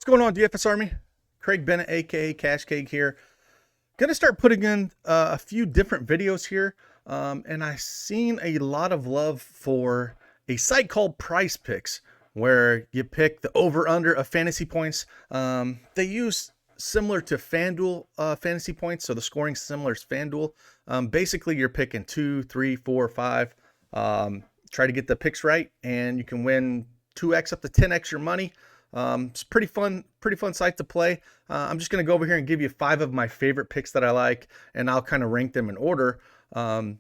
What's going on, DFS Army? Craig Bennett, aka Cash Cake here. Gonna start putting in a few different videos here, and I've seen a lot of love for a site called PrizePicks, where you pick the over/under of fantasy points. They use similar to FanDuel fantasy points, so the scoring similar to FanDuel. Basically, you're picking 2, 3, 4, 5. Try to get the picks right, and you can win 2x up to 10x your money. It's pretty fun site to play. I'm just going to go over here and give you 5 of my favorite picks that I like, and I'll kind of rank them in order. And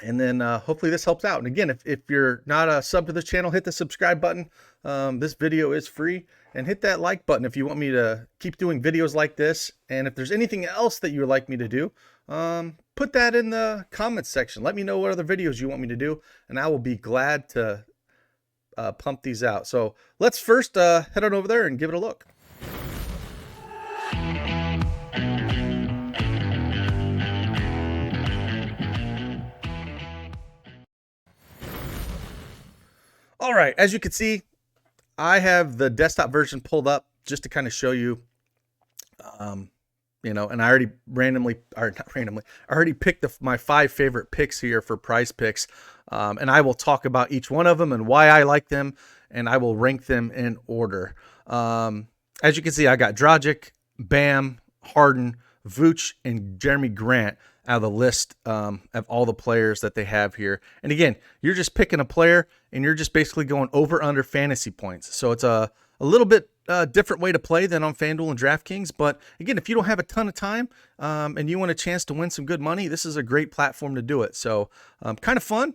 then hopefully this helps out. And again, if you're not a sub to this channel, hit the subscribe button. This video is free, and hit that like button if you want me to keep doing videos like this. And if there's anything else that you would like me to do, put that in the comments section. Let me know what other videos you want me to do, and I will be glad to pump these out. So let's first head on over there and give it a look. All right, as you can see, I have the desktop version pulled up just to kind of show you, and I already I already picked my 5 favorite picks here for PrizePicks. And I will talk about each one of them and why I like them, and I will rank them in order. As you can see, I got Dragic, Bam, Harden, Vooch, and Jeremy Grant out of the list of all the players that they have here. And again, you're just picking a player, and you're just basically going over under fantasy points. So it's a little bit different way to play than on FanDuel and DraftKings. But again, if you don't have a ton of time and you want a chance to win some good money, this is a great platform to do it. So kind of fun.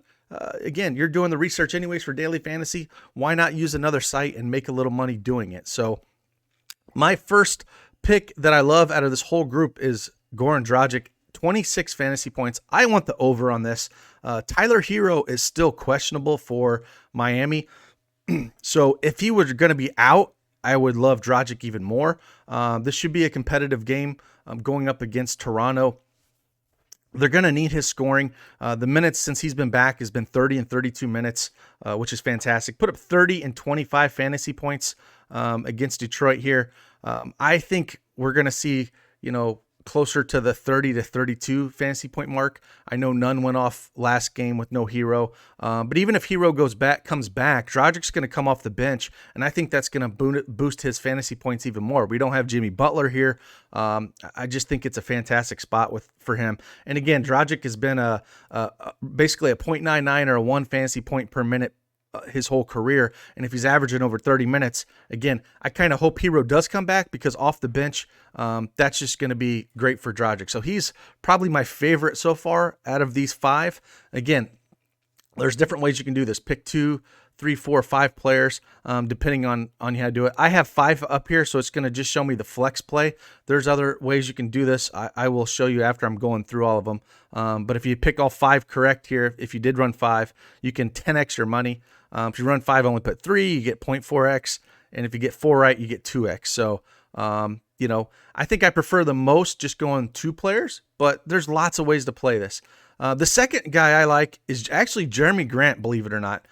Again, you're doing the research anyways for daily fantasy. Why not use another site and make a little money doing it? So my first pick that I love out of this whole group is Goran Dragic, 26 fantasy points. I want the over on this. Tyler Hero is still questionable for Miami. So if he were going to be out, I would love Dragic even more. This should be a competitive game going up against Toronto. They're going to need his scoring. The minutes since he's been back has been 30 and 32 minutes, which is fantastic. Put up 30 and 25 fantasy points against Detroit here. I think we're going to see, closer to the 30 to 32 fantasy point mark. I know none went off last game with no Hero. But even if Hero comes back, Dragic's going to come off the bench, and I think that's going to boost his fantasy points even more. We don't have Jimmy Butler here. I just think it's a fantastic spot for him. And again, Dragic has been basically a 0.99 or a 1 fantasy point per minute his whole career. And if he's averaging over 30 minutes, again, I kind of hope Hero does come back, because off the bench, that's just going to be great for Dragic. So he's probably my favorite so far out of these 5. Again, there's different ways you can do this. Pick 2, 3, 4, 5 players, depending on how to do it. I have 5 up here, so it's going to just show me the flex play. There's other ways you can do this. I will show you after I'm going through all of them. But if you pick all 5 correct here, if you did run 5, you can 10x your money. If you run 5, only put 3, you get 0.4x. And if you get 4 right, you get 2x. So, I think I prefer the most just going 2 players, but there's lots of ways to play this. The second guy I like is actually Jeremy Grant, believe it or not.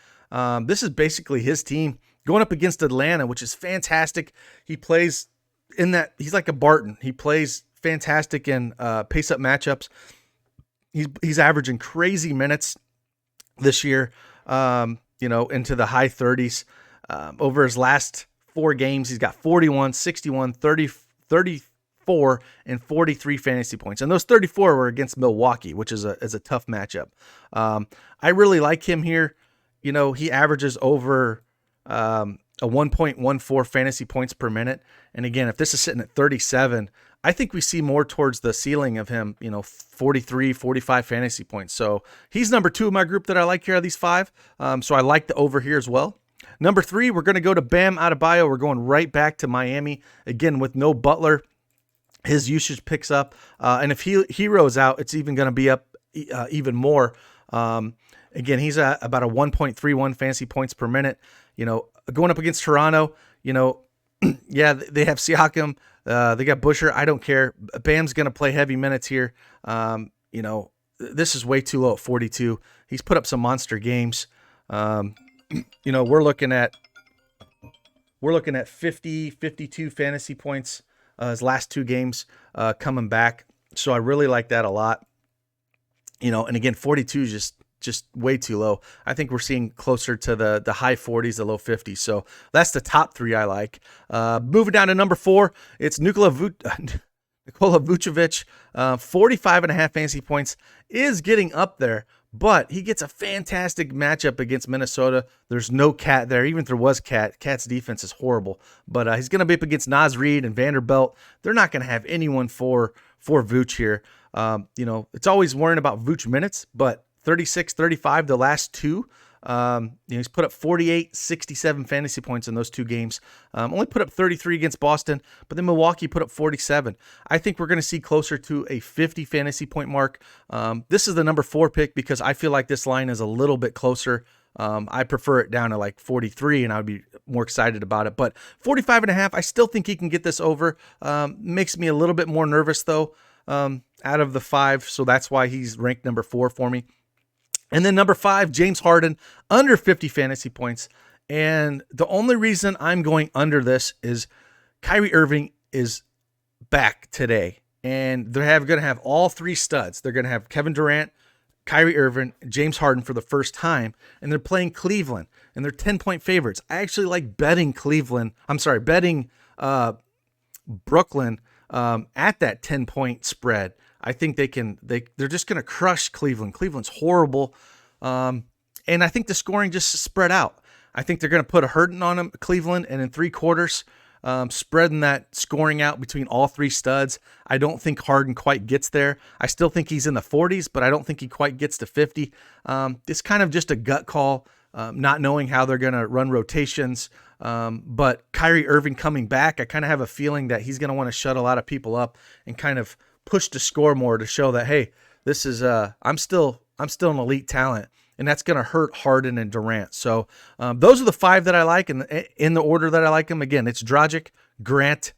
This is basically his team going up against Atlanta, which is fantastic. He plays he's like a Barton. He plays fantastic in pace-up matchups. He's averaging crazy minutes this year, into the high 30s. Over his last 4 games, he's got 41, 61, 30, 34, and 43 fantasy points. And those 34 were against Milwaukee, which is a tough matchup. I really like him here. He averages over a 1.14 fantasy points per minute. And again, if this is sitting at 37, I think we see more towards the ceiling of him, 43, 45 fantasy points. So he's number 2 in my group that I like here of these 5. So I like the over here as well. Number 3, we're going to go to Bam Adebayo. We're going right back to Miami. Again, with no Butler, his usage picks up. And if Hero's out, it's even going to be up even more. Again, he's at about a 1.31 fantasy points per minute. Going up against Toronto, yeah, they have Siakam. They got Busher. I don't care. Bam's going to play heavy minutes here. This is way too low at 42. He's put up some monster games. We're looking at We're looking at 50, 52 fantasy points his last 2 games coming back. So I really like that a lot. And again, 42 is just way too low. I think we're seeing closer to the high 40s, the low 50s. So that's the top 3 I like. Moving down to number 4, it's Nikola Vucevic. 45.5 fantasy points is getting up there, but he gets a fantastic matchup against Minnesota. There's no Cat there. Even if there was Cat's defense is horrible. But he's going to be up against Naz Reid and Vanderbilt. They're not going to have anyone for Vooch here. It's always worrying about Vooch minutes, but 36, 35 the last 2. He's put up 48, 67 fantasy points in those 2 games. Only put up 33 against Boston, but then Milwaukee put up 47. I think we're going to see closer to a 50 fantasy point mark. This is the number 4 pick because I feel like this line is a little bit closer. I prefer it down to like 43, and I would be more excited about it. But 45.5, I still think he can get this over. Makes me a little bit more nervous, though, out of the 5. So that's why he's ranked number 4 for me. And then number 5, James Harden, under 50 fantasy points. And the only reason I'm going under this is Kyrie Irving is back today. And they're going to have all 3 studs. They're going to have Kevin Durant, Kyrie Irving, James Harden for the first time. And they're playing Cleveland. And they're 10-point favorites. I actually like betting Brooklyn at that 10-point spread. I think they're just going to crush Cleveland. Cleveland's horrible. And I think the scoring just spread out. I think they're going to put a hurting on them, Cleveland, and in 3 quarters, spreading that scoring out between all 3 studs. I don't think Harden quite gets there. I still think he's in the 40s, but I don't think he quite gets to 50. It's kind of just a gut call, not knowing how they're going to run rotations. But Kyrie Irving coming back, I kind of have a feeling that he's going to want to shut a lot of people up and kind of push to score more to show that, hey, this is I'm still an elite talent, and that's going to hurt Harden and Durant. So those are the 5 that I like, and in the order that I like them. Again, it's Dragic, Grant,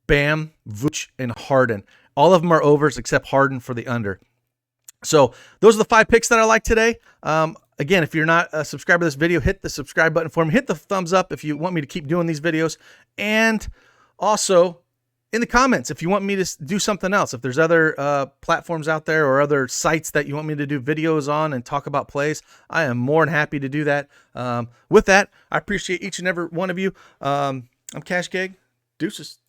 Bam, Vooch, and Harden. All of them are overs except Harden for the under. So those are the 5 picks that I like today. Again, if you're not a subscriber to this video, hit the subscribe button for me. Hit the thumbs up if you want me to keep doing these videos, and also in the comments if you want me to do something else. If there's other platforms out there or other sites that you want me to do videos on and talk about plays, I am more than happy to do that. With that, I appreciate each and every one of you. I'm Cash Gag. Deuces.